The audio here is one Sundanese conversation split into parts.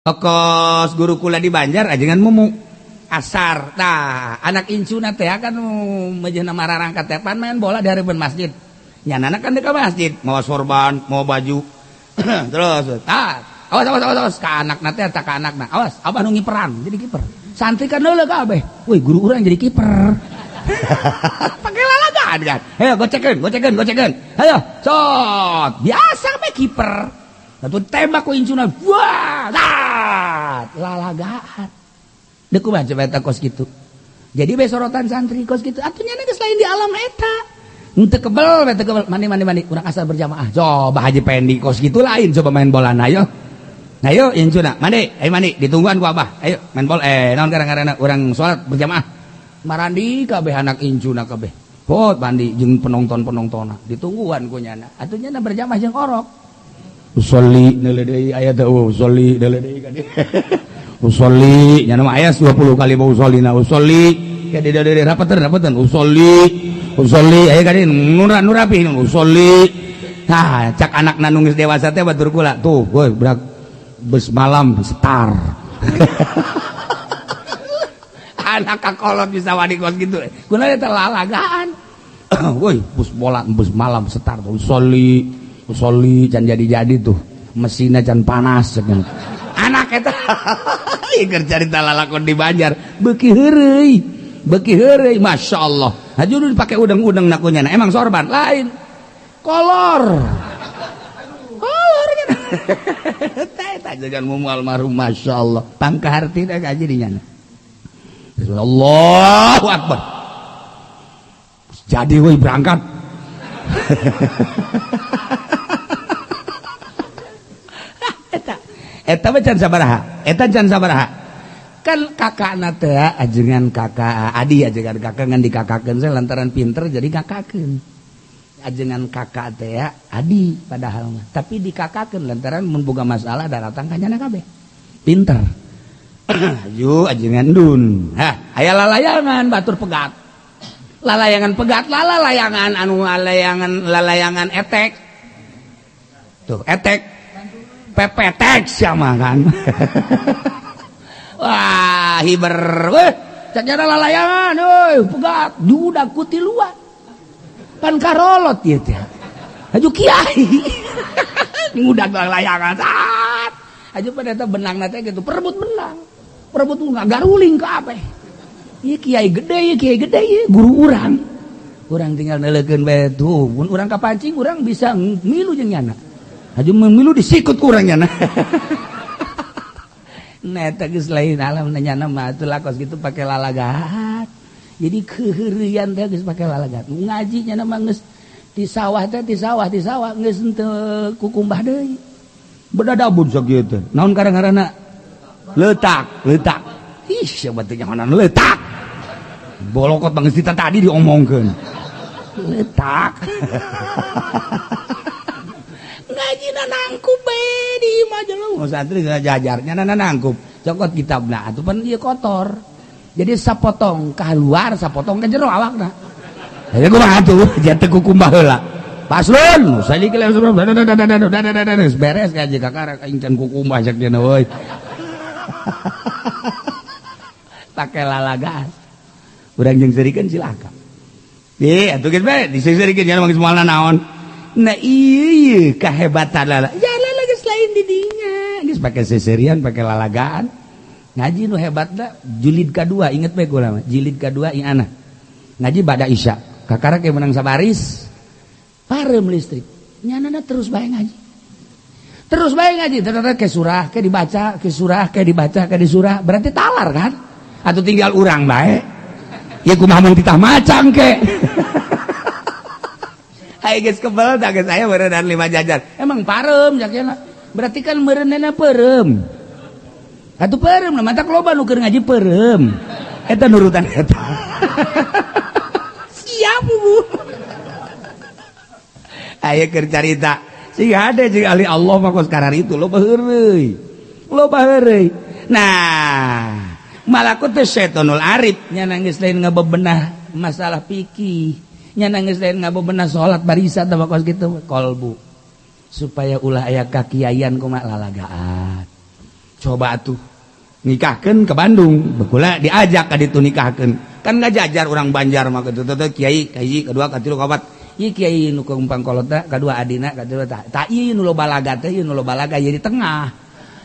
Kos guru kula di Banjar ajengan mumu asar. Tah anak incuna teh kan mejeuna mararangkat teh pan main bola di hareupeun masjid. Nyanana kan di ka masjid, mau sorban, mau baju. Terus awas ka anakna teh tak ka anakna. Awas, abah nu ngiperan jadi kiper. Santri kan heula kabeh. Woi, guru urang jadi kiper. Pakai lalagaan kan. Ayo gocekeun. Ayo, cot. Biasa we kiper. Atuh tembak ku incuna. Wah, lalagaan. Deuk kumaha coba eta kos kitu. Jadi be sorotan santri kos kitu. Atunya geus lain di alam eta. Henteu kebel, mandi. Urang asal berjamaah. Coba Haji Pendi kos kitu lain coba main bola na ayo. Ayo incuna, mandi, ayo mandi, ditungguan ku Abah. Ayo main bola. Naon garang-garangna urang salat berjamaah. Marandi kabeh anak incuna kabeh. Hot mandi jeung penonton-penontonna. Ditungguan ku nyana. Atuh nyana berjamaah jeung orok. Usolli neuleuh deui aya teh usolli neuleuh deui ka dieu. Usolli nyana mah aya 20 kali mau usolina usolli ka dieu rapeteun usolli aya ka dieu nu rapi usolli. Nah cak anakna nu geus dewasa teh batur kula tuh woi berak beus malam star. Anak kakolot bisa wani kos gitu. Kunaon eta lalagaan. Woi bus bola bus malam star usolli can jadi tuh mesinnya can panas cenah anak eta keur carita lalakon di Banjar beuki heureuy masyaallah haju dipake udang-udang nakunya emang sorban lain kolor kan eta jangan mumu almarhum masyaallah pangkaharti da gaji dinya Allahu akbar jadi weuy berangkat eta can sabaraha kan kakakna teh ajengan kakak adi ajengan kakak ngan dikakakeun saya lantaran pinter jadi kakakeun ajengan kakak teh adi padahal tapi dikakakeun lantaran mun boga masalah datang ka nyana kabeh pinter ayo ajengan dun aya lalayangan batur pegat lalayangan anu lalayangan etek tuh etek pepetek sama kan. Wah, hiber weh, cara lalayangan euy, pegat dudak ku tiluan. Pan karolot ieu teh. Aju kiai. Ngudag lalayangan. Aju pada eta benangna teh kitu, perebut benang. Perebut ngagaruling ka apeh. Ieu kiai gede guru urang. Urang tinggal neulekeun bae tuh, mun urang kapancing urang bisa milu jeung nyana. Aju memilu disikut kurangnya nah. Neta geus lain alam nyana mah atuh lakos gitu pake lalagat. Jadi keheureuyan teh geus pake lalagat. Ngaji nyana mah geus di sawah geus henteu kukumbah deui. Bedadabun sakieu teh. Naon kadang-kadangna? Letak. Ih, siapa teh nyahonan letak. Bolokot banget kita tadi diomongkeun. Letak. Ngajina nangkup be di maja lu santri ngajajarnya nangkup cokot kitabna atuh pan ieu kotor jadi sapotong keluar sapotong ke jero awakna jadi kumaha atuh jante kukumbah heula paslon saliki beres ka jeung kakara aing can kukumbah cek dina euy pake lalagaan urang jeung serikeun silakan atuh geus bae disirikeun nya mangis moalna naon. Nah iya kehebatan lala ya lala geus lain di dinya geus pake seserian pake lalagaan ngaji nu hebatna jilid kedua inget bae kula mah jilid kedua ieu ana ngaji bada isya kakara ke menang sabaris parem listrik nyanana terus bae ngaji terus ke surah ke dibaca ke disurah berarti talar kan atau tinggal urang bae ya kumaha mun titah macang ke Hai geus kebel tak geus aya beureunan 5 jajar. Emang parem jakena. Berarti kan meureunna parem. Atuh parem mah matak loba nu keur ngaji parem. Eta nurutan eta. Siap Bu. Aya keur carita. Sing hade jeung ahli Allah mah kos karar itu loba heureuy. Nah, malakut teh setonul arif nya geus lain ngabebenah masalah fikih. Nyana geus lain ngabebenah salat barisan tah kos kitu kolbu supaya ulah aya kakiayan kumaha lalagaan coba tuh nikahkeun ke Bandung bekula diajak ka ditu nikahkeun kan ngajajar orang Banjar mah kitu teh kiai hiji kedua katilu kaopat ieu kiai nu kumpang kolot teh kadua adina katilu tah ieu nu loba balaga teh ieu nu loba balaga ieu di tengah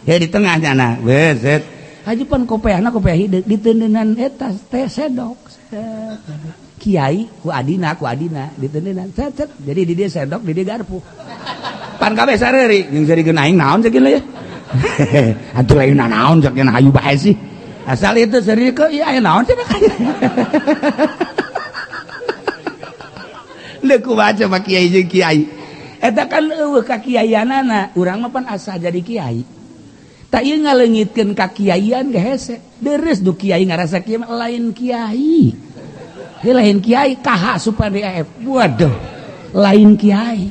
ya di tengahnya nah beset hajupan kopeahna kopeah hideuk diteuneunan eta teh sedok kiai ku adina diteuneunan set jadi di dieu sedok di dieu garpu pan kabeh sareuri jeung sarikeun aing naon ceuk ya atuh lain naon cek yen hayu bae sih asal itu seri ke iya aya naon cenah leuh ku baca mah kiai jeung kiai eta kan eueuh kakiaianana urang mah pan asa jadi kiai tak ieu ngaleungitkeun kakiaian ge hese deres du kiai ngarasa kieu lain kiai lain kiai kaha supaya DAF waduh lain kiai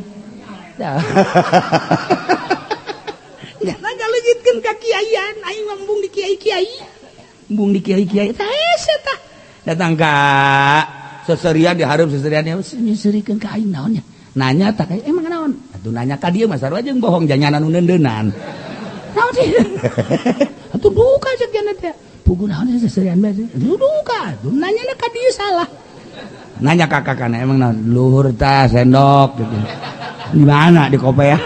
jangan ngaleungitkeun kakiaian aing mah embung di kiai-kiai embung di kiai-kiai tah hese tah datang ka seserian dihareup seserian nyeuseurikeun ka aing naonnya nanya tak emang naon atuh nanya ka dieu mah sarua jeung bohong janyanan nu neundeunan naon sih atuh duka ceuk cenah teh pugu naon seserian bae duka nanya ka dieu salah nanya ka kakana emang naon luhur tah sendok gitu di mana di kopeah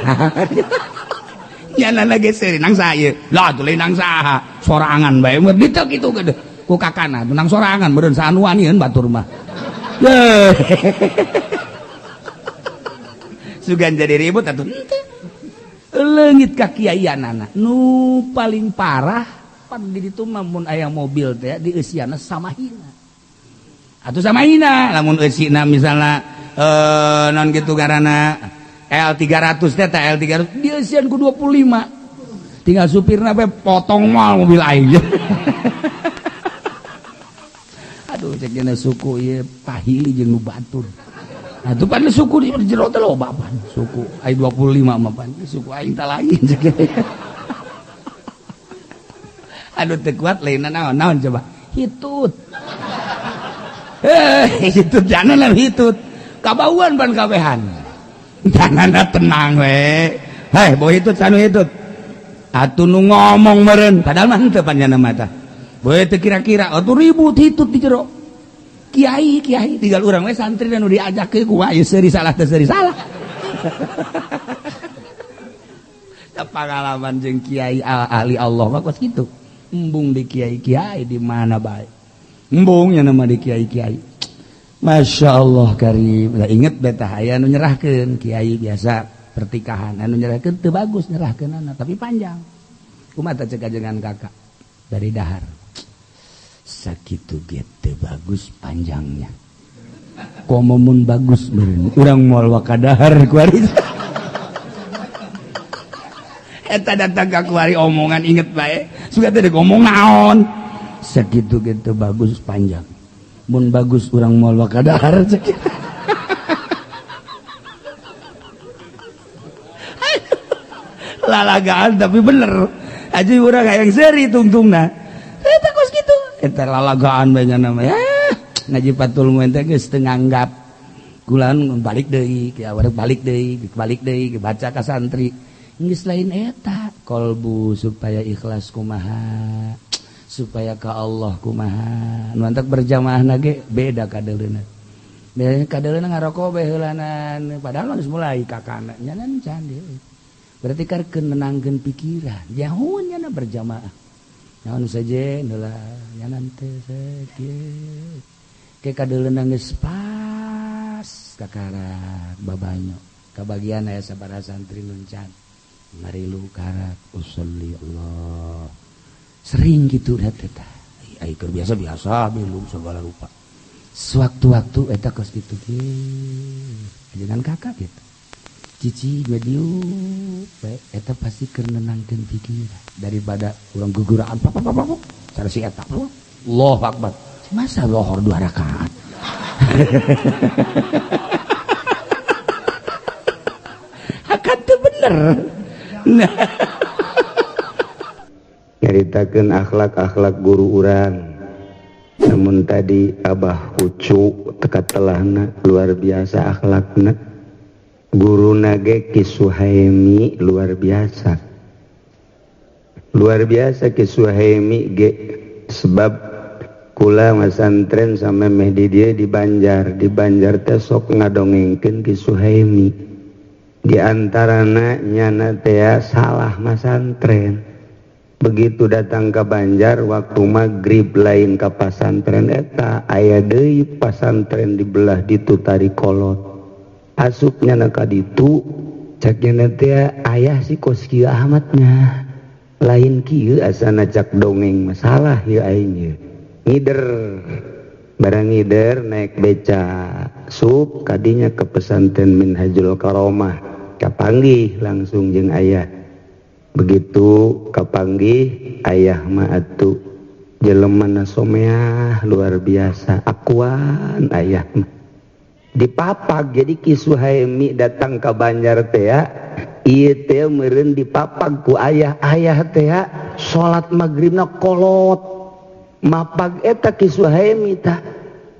nyanana geus nang saya lah tuh lain nang saha sorangan bae meureun ditu kitu ku kakana nang sorangan meureun sanuan ieun batur mah sugan jadi ribut atuh leungit kakiaianana nu paling parah pan di ditu mah mun aya mobil teh di eusiana samahina atuh samahina lamun eusina misalna non kitu garana L300 teh L300 dia sian ku 25 tinggal supirna we potong mal mobil aing aduh cek dina suku ieu pahili jeung nu batur atuh pan suku di jero teh loba pan suku ai 25 mah pan suku aing teh lain cek aduh teu kuat lainna naon coba hitut hitut jangan hitut kabauan pan kabehan jangan tenang we hei boy hitut sanu hitut atuh nu ngomong meureun padahal mah henteu panjana mata boy teu kira-kira atuh ribut hitut di jero kiai tinggal urang we santri nu diajakeun ku ieu seuri salah teu seuri salah pengalaman jeung kiai ahli Allah mah kos kitu embung di kiai-kiai di mana bae embung nya nama di kiai-kiai Masya Allah karim. Lah inget betah aya anu nyerahkeun kiai biasa pertikahan anu nyerahkeun teu bagus nyerahkeunana tapi panjang. Kumaha teh cek ajengan kakak dari dahar. Sakitu ge teu bagus panjangnya. Komomun bagus meureun. Urang moal wakadahar kuari. Eta datang ka kuari omongan inget bae. Suga teh ngomong naon. Sakitu ge teu bagus panjang. Mun bagus urang moal wakadahar cek. Lalagaan tapi bener. Aji urang hayang seri tungtungna. Eta kos kitu. Eta lalagaan bae nama ya. Ngaji patul mun teh geus teu nganggap. Kulaan balik deui, ki aweuk balik deui, baca ka santri. Geus lain eta, kolbu supaya ikhlas kumaha. Supaya ka Allah kumaha nu antak berjamaahna ge beda kadeuleuna ngaroko bae heulanan padahal geus mulai kakana nyanan can deui berarti karkeun nenangkeun pikiran jauh nyana berjamaah naon saja heula nyanan teh sakieu ke kadeuleuna geus pas kakara babanyo kabagian aya sabaraha santri nu can marilu karak usolli Allah sering gitu lihat eta ai keur biasa belum segala rupa sewaktu-waktu eta kos kitu ge ajengan kakak gitu cici medium eta pasti keur nenangkeun pikiran daripada urang guguraan cara si eta Allahu Akbar masa lohor 2 rakaat akan teu bener nah nyaritakeun akhlak-akhlak guru urang namun tadi Abah Ucu teka telahna luar biasa akhlakna guru nage Ki Suhaimi luar biasa luar biasa Ki Suhaimi ge sebab kula masantren sama Mehdi dia di Banjar teh sok ngadongengkeun Ki Suhaimi di antarana nyana teh salah masantren begitu datang ke Banjar waktu maghrib lain ka pasantren eta aya deui pasantren dibelah ditu Tarikolot asup nyana ka ditu cak nyana teh aya si kos Kieu Ahmadnya lain kieu asana cak dongeng masalah ieu aing ieu ngider barang ngider naik beca sup kadinya ke pesantren Minhajul Karomah kapanggih langsung jeung ayah begitu kapanggih ayah mah atuh jelemana someah luar biasa akuan ayah mah dipapag jadi Ki Suhaimi datang ke Banjar teh ieu teh meureun dipapag ku ayah teh salat maghribna kolot mapag eta Ki Suhaimi tah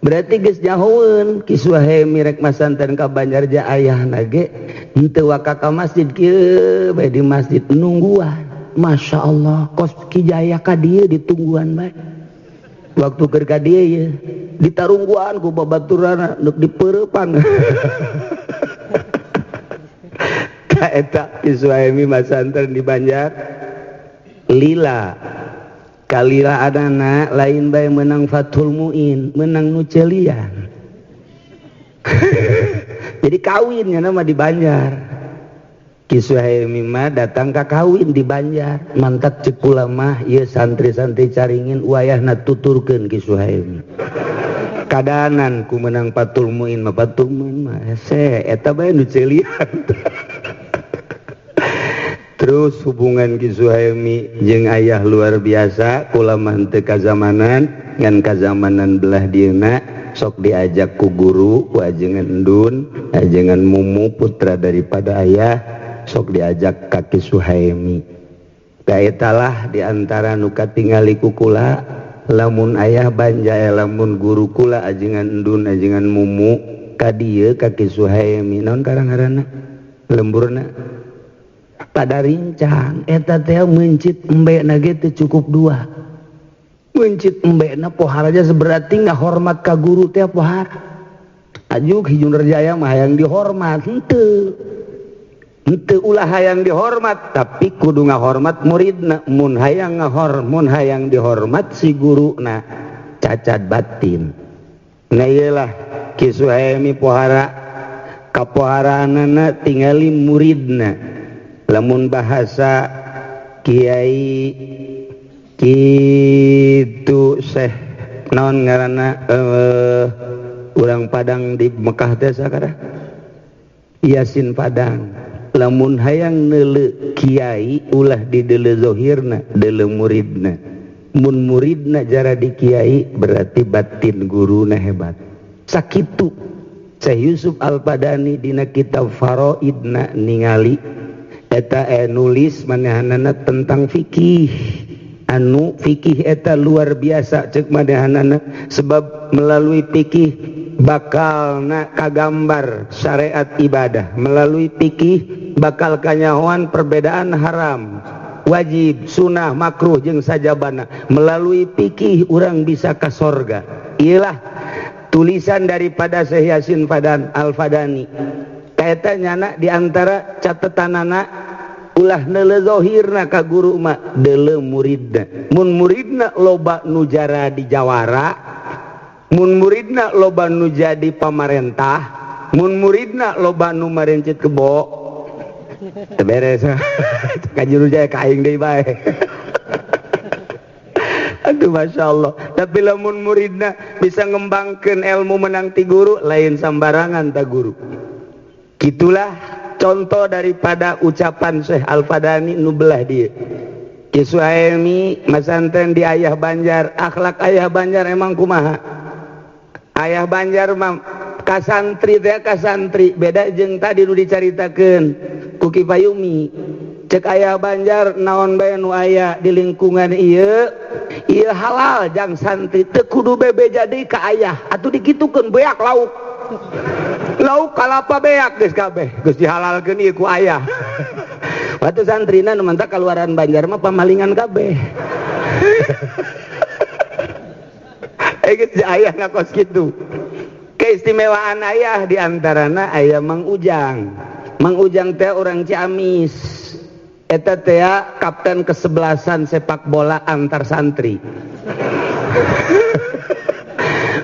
berarti geus nyahoeun Ki Suhaimi rek masantren ka Banjar ja ayahna ge henteu waka ka masjid kieu bae di masjid nungguan masyaallah kos Ki Jaya ka dieu ditungguan bae waktu keur ka dieu ye ditarungguan ku babaturanna nuk dipeureupang ka eta Ki Suhaimi masantren di Banjar lila kalila adana lain bae menang Fathul Muin menang nu celian jadi kawinnya nama di Banjar Ki Suhaimi mah datang ka kawin di Banjar mantap ceuk kula mah ieu santri-santri caringin wayahna tuturkeun Ki Suhaimi kadanan ku menang Fathul Muin mah eta bae nu celian terus hubungan Ki Suhaimi jeung ayah luar biasa kula mah teu kazamanan ngan kazamanan belah dieuna sok diajak ku guru ku ajengan endun ajengan mumu putra daripada ayah sok diajak ka Ki Suhaimi kaetalah diantara nu katingali ku kula lamun ayah Banjar lamun guru kula ajengan endun ajengan mumu ka dieu ka Ki Suhaimi naon karang-karana lemburna pada rincang eta teh mencit embena ge teu cukup dua mencit embena pohar aja seberarti ngahormat ka guru teh pohar ajuk hijau nerjaya mah hayang dihormat henteu ulah hayang dihormat tapi kudu ngahormat muridna mun hayang dihormat si guruna cacat batin nah iyalah Ki Suhaimi pohara kapoharaanana tingali muridna lamun bahasa kiai kitu Syekh naon ngaranna urang Padang di Mekah teh sakara Yasin Padang lamun hayang neuleu kiai ulah dideuleu zahirna deuleu muridna mun muridna jara di kiai berarti batin guruna hebat sakitu Syekh Yusuf Al-Padani dina kitab Faraidna ningali eta nulis manehanana tentang fikih anu fikih eta luar biasa ceuk manehanana sebab melalui fikih bakalna kagambar syariat ibadah melalui fikih bakal kanyahoan perbedaan haram wajib sunnah makruh jeung sajabana melalui fikih urang bisa ka sorga iyalah tulisan daripada Syekh Yasin Al-Fadani kaeta nyana diantara catetanana ulah neuleu zahirna ka guru mah deuleu muridna mun muridna loba nu jara di jawara mun muridna loba nu jadi pamarentah mun muridna loba nu marencit kebo teu beres ka juru jaya ka aing deui bae aduh masyaallah tapi lamun muridna bisa ngembangkeun ilmu menang ti guru lain sambarangan ta guru gitulah contoh daripada ucapan Syekh Al-Fadani nu belah dia Ki Suhaimi masantren di ayah Banjar akhlak ayah Banjar emang kumaha ayah Banjar mah kasantri teh kasantri beda jeung tadi nu dicaritakeun ku Ki Payumi cek ayah Banjar naon bae nu aya di lingkungan ieu halal jang santri teu kudu bebeja deui ka ayah atuh dikitukeun beak lauk kalapa beak geus kabeh geus dihalalkeun ieu ku ayah Waktu santrina nu mentak kaluaran Banjar mah pamalingan kabeh. Geus aya ngakos kitu. Keistimewaan ayah diantarana ayah Mang Ujang. Mang Ujang teh orang Ciamis. Eta teh kapten kesebelasan sepak bola antar santri.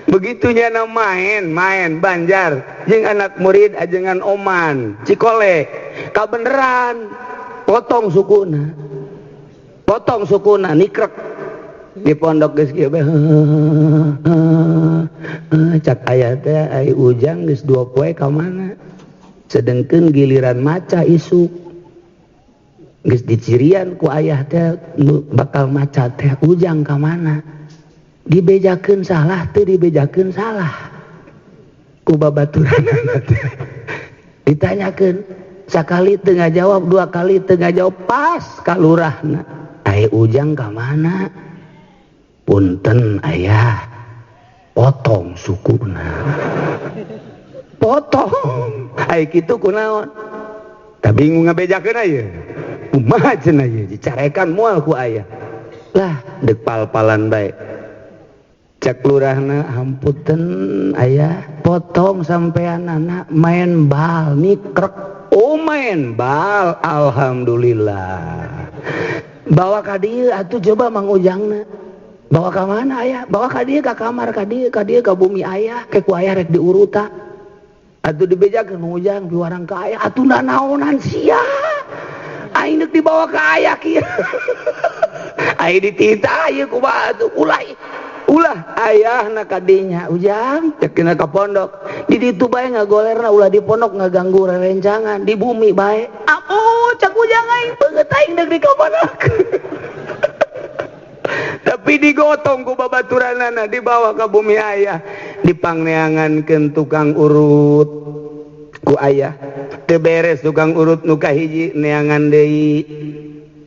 Begitunya main Banjar jeung anak murid ajengan Oman Cikole kabeneran potong sukuna nikrek di pondok geus kieu cak aya teh ai Ujang geus 2 poe ka mana sedengkeun giliran maca isuk geus dicirian ku ayah teh bakal maca teh Ujang ka mana dibejakeun salah teu dibejakeun salah ku babaturanna teh ditanyakeun sakali teu ngajawab 2 kali teu ngajawab pas ka lurahna ai Ujang ka mana punten ayah potong sukuna potong ai kitu kunaon tah bingung ngabejakeun aya kumaha cenah ieu dicarekan moal ku ayah lah deuk pal-palan bae cek lurahna hampunten ayah potong sampean anak main bal nikrek main bal alhamdulillah bawa ka dieu atuh coba Mang Ujangna bawa ka mana ayah bawa ka dieu ka kamar ka dieu ka bumi ayah ke ku ayah rek diuruta atuh dibejakeun Mang Ujang piwarang ka ayah atuh naonan sia aing deuk dibawa ka ayah kieu ai ditita ieu kumaha atuh ulah ayahna kadinya Ujang cek dina ka pondok di ditu bae ngagolerna ulah di pondok ngaganggu rerencangan di bumi bae cek Ujang aing beungeut aing deuk di ka pondok tapi digotong ku babaturanana dibawa ka bumi ayah dipangneangankeun tukang urut ku ayah teu beres tukang urut nu kahiji neangan deui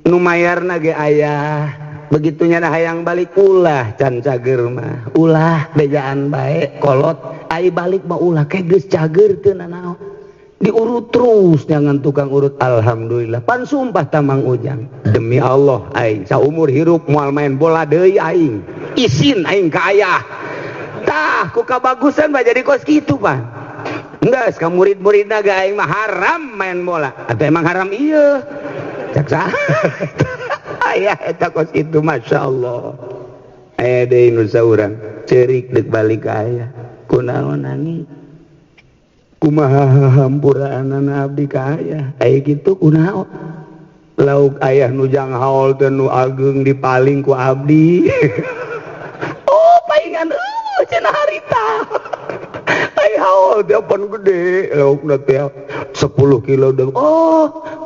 nu mayarna ge ayah begitunya dah hayang balik ulah can cager mah ulah bejaan bae kolot ai balik mah ulah ke geus cager teu nanaon diurut terus jangan tukang urut alhamdulillah pan sumpah ta Mang Ujang demi Allah aing saumur hirup moal main bola deui aing isin aing ka ayah tah ku kabagusan mah jadi kos kitu pan enggeus ka murid-muridna ge aing mah haram main bola atuh emang haram ieu cak saha ayah eta kos itu Masya Allah aya deui nu saurang ceurik deuk balik ka ayah kunaon nanging kumaha hampuraanana abdi ka ayah aya kitu kunaon lauk ayah nu jang haol teh nu ageung dipaling ku abdi paingan cenah harita ai haol teh pan gede laukna teh 10 kilo deung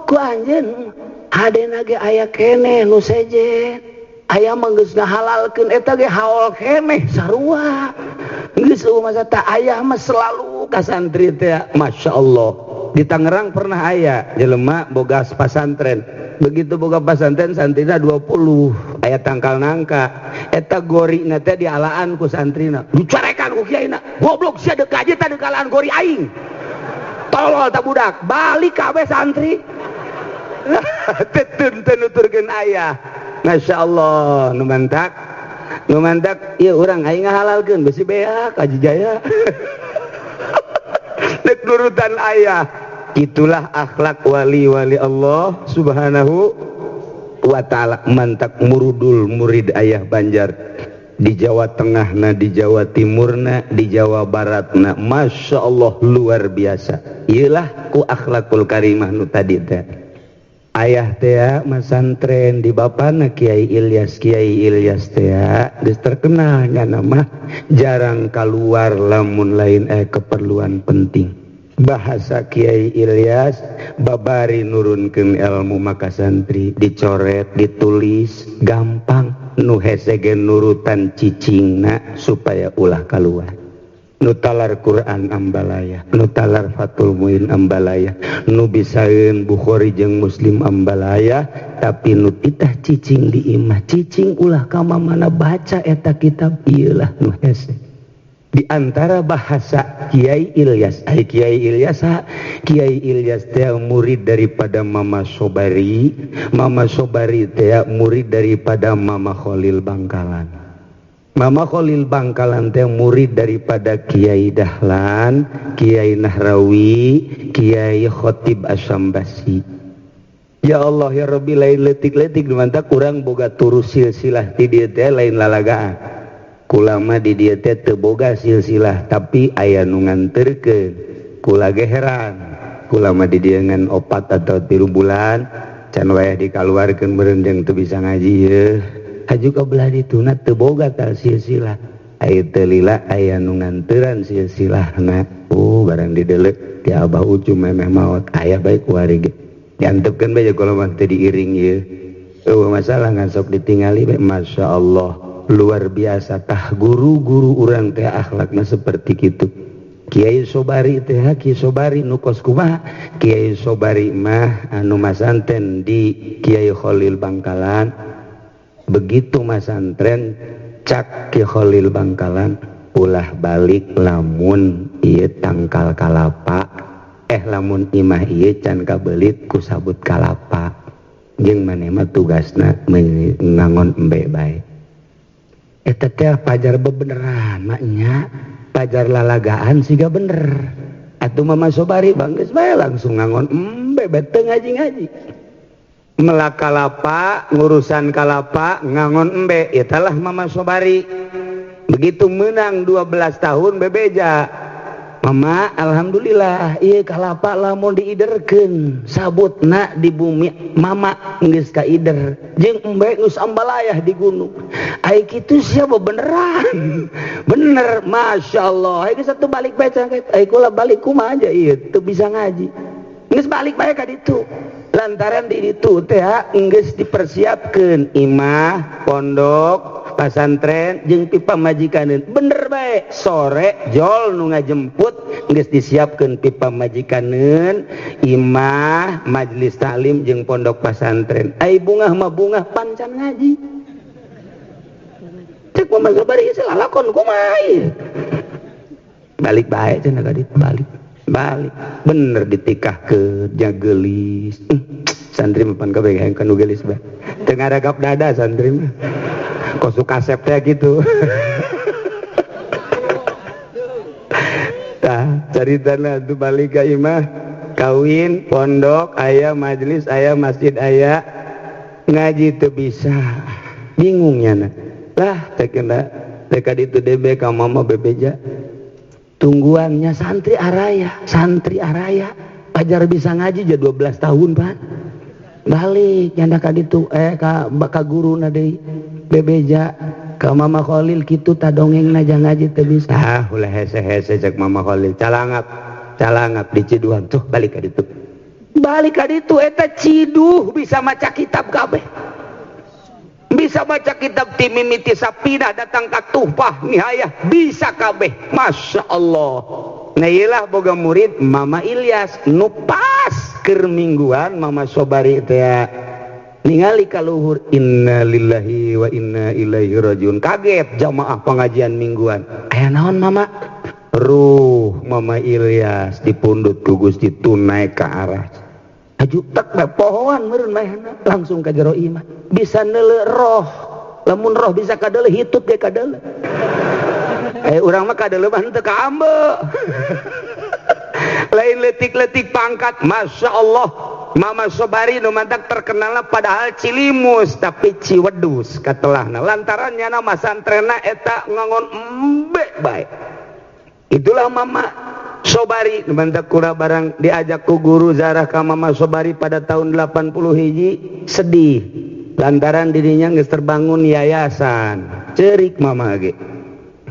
ku anjeun hadena ge aya keneh nu sejen aya mah geus ngahalalkeun eta ge haol keneh sarua geus masa teh aya mah selalu ka santri teh Masya Allah di Tangerang pernah aya jelema boga pasantren begitu boga pasantren santrina 20 aya tangkal nangka eta gorina teh dialaan ku santrina dicarekan ku kiaina goblok sia deuk aja teh dekalaan gori aing tolol ta budak balik kabeh santri tetun nuturkeun ayah Masya Allah nu mantak ieu urang aing ngahalalkeun besi beak aji jaya dek nurutan ayah itulah akhlak wali-wali Allah subhanahu wa ta'ala mantak murudul murid ayah Banjar di Jawa Tengahna di Jawa Timurna di Jawa Baratna Masya Allah luar biasa ieulah ku akhlakul karimah nu tadi teh ayah teh masantren di bapana Kiai Ilyas teh geus terkenal nya nama jarang keluar lamun lain keperluan penting bahasa Kiai Ilyas babari nurunkeun ilmu maka santri dicoret ditulis gampang nu hese ge nurutan cicingna supaya ulah kaluar nu talar Quran ambalaya nu talar Fathul Muin ambalaya nu bisaeun Bukhari jeung Muslim ambalaya tapi nu titah cicing di imah cicing ulah ka mana baca eta kitab ieu lah nu hese di antara bahasa Kiai Ilyas. Kiai Ilyas teh murid daripada Mama Sobari. Mama Sobari teh murid daripada Mama Khalil Bangkalan. Mama Khalil Bangkalan teh murid daripada Kiai Dahlan, Kiai Nahrawi, Kiai Khotib Asyambasi. Ya Allah ya Rabbi, lain letik-letik dimana kurang boga turus silsilah ti dieu teh lain lalagaan. Kulama di dieu teh teu boga silsilah tapi aya nu nganterkeun. Kula ge heran. Kulama di dieu ngan 4 atau 3 bulan can wayah dikaluarkeun meureun jeung teu bisa ngaji yeuh. Haju ka belah dituna teu boga tah silsilah. Ai teu lila aya nu nganteuran silsilahna. Barang didelek ti Abah Ucu memeh maot aya bae ku ari ge. Diantepkeun bae kalau mah teu diiring yeuh. Masalah ngan sok ditingali bae masyaallah. Luar biasa tah guru-guru urang teh akhlakna seperti kitu. Kiai Sobari teh Kiai Sobari nu kos kumaha? Kiai Sobari mah anu masanten di Kiai Khalil Bangkalan. Begitu masantren cak Kiai Khalil Bangkalan ulah balik lamun ieu tangkal kalapa lamun imah ieu can kabelit ku sabut kalapa jeung maneh mah tugasna ngangon embe bae. Eta teh pajar bebeneran maknya pajar lalagaan siga bener. Atuh Mama Sobari banggeus bae langsung ngangon embe teu ngaji-ngaji. Melak kalapa, ngurusan kalapa, ngangon embe, italah Mama Sobari. Begitu menang 12 tahun bebeja. Mama, alhamdulillah, iya kalapa lamun diiderkeun, sabutna di bumi, Mama geus kaider. Jeung embe geus ambalayah di gunung. Ai kitu sia beneran. Bener, masyaallah. Ai geus atuh balik bae can ai kula balik kumaha aja ieu, teu bisa ngaji. Geus balik bae ka ditu. Lantaran di ditu teh geus dipersiapkeun imah, pondok, pasantren jeung pipa majikaneun. Bener bae, sore jol nu ngajemput geus disiapkeun pipa majikaneun, imah, majelis taklim jeung pondok pasantren. Ai bungah mah bungah pancan ngaji. Cek Mama Sobari geus lalakon kumaha ieu. Balik bae cenah ka ditu balik. Bener ditikah ke jagelis. Santri mapan kabeh hayang kanu gelis bae. Teu ngaragap dada santri mah. Kosu kasep teh gitu. Tah caritana tu balik ka imah, kawin, pondok, aya majelis, aya masjid, aya ngaji teu bisa. Bingung nya na. Lah teh kena teh ka ditu DB ka mama bebeja. Tungguannya santri araya ajar bisa ngaji aja 12 tahun Pak. Balik nyanda ka ditu ka guruna deui bebeja ka Mama Khalil kitu tadongengna jang ngaji teu bisa. Ulah hese-hese cek Mama Khalil calangap di Ciduhan tuh balik ka ditu eta ciduh bisa maca kitab kabeh. Bisa baca kitab ti mimiti sapina datang ka tupah nihayah bisa kabeh. Masya Allah. Nah iyalah boga murid Mama Ilyas nu pas keur mingguan Mama Sobari teh ningali ka luhur inna lillahi wa inna ilaihi rajiun. Kaget jamaah pengajian mingguan. Aya naon Mama? Ruh Mama Ilyas dipundut ku Gusti tunai ka arah. Aju tak bae pohoan meureun maehna langsung ka jero imah. Bisa neuleuh roh. Lamun roh bisa kadeuleuh hitut ge kadeuleuh. Urang mah kadeuleuh mah henteu ka ambe. Lain letik-letik pangkat, Masya Allah. Mama Sobari nu mantak terkenalna padahal Cilimus tapi Ciwedus katelahna. Lantaran nyana masantrenna eta ngangon embe bae. Itulah Mama Sobari mantak kula barang diajak ku guru zarah ka Mama Sobari pada tahun 80 hiji sedih lantaran dirinya geus terbangun yayasan. Ceurik Mama ge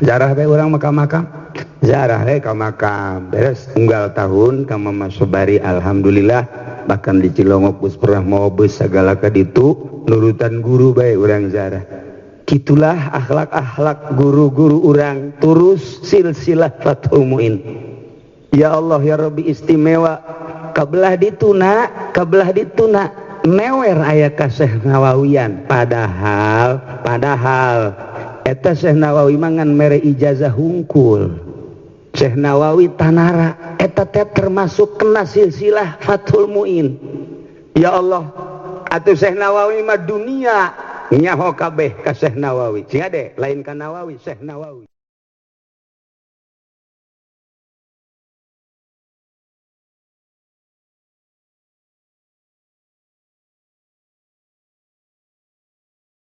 zarah bae urang makam-makam zarah bae ka makam beres unggal tahun ka Mama Sobari alhamdulillah bahkan di Cilongok geus pernah maobos sagala ka ditu nurutan guru bae urang zarah. Kitulah akhlak-akhlak guru-guru urang turus silsilah Fathul Muin. Ya Allah ya Rabbi istimewa kabelah dituna mewer aya ka Syekh Nawawiyan padahal eta Syekh Nawawi mangan mere ijazah hungkul. Syekh Nawawi Tanara eta teh termasuk kena silsilah Fathul Muin. Ya Allah, atuh Syekh Nawawi mah dunia nyaho kabeh ka Syekh Nawawi. Sia de lain ka Nawawi, Syekh Nawawi.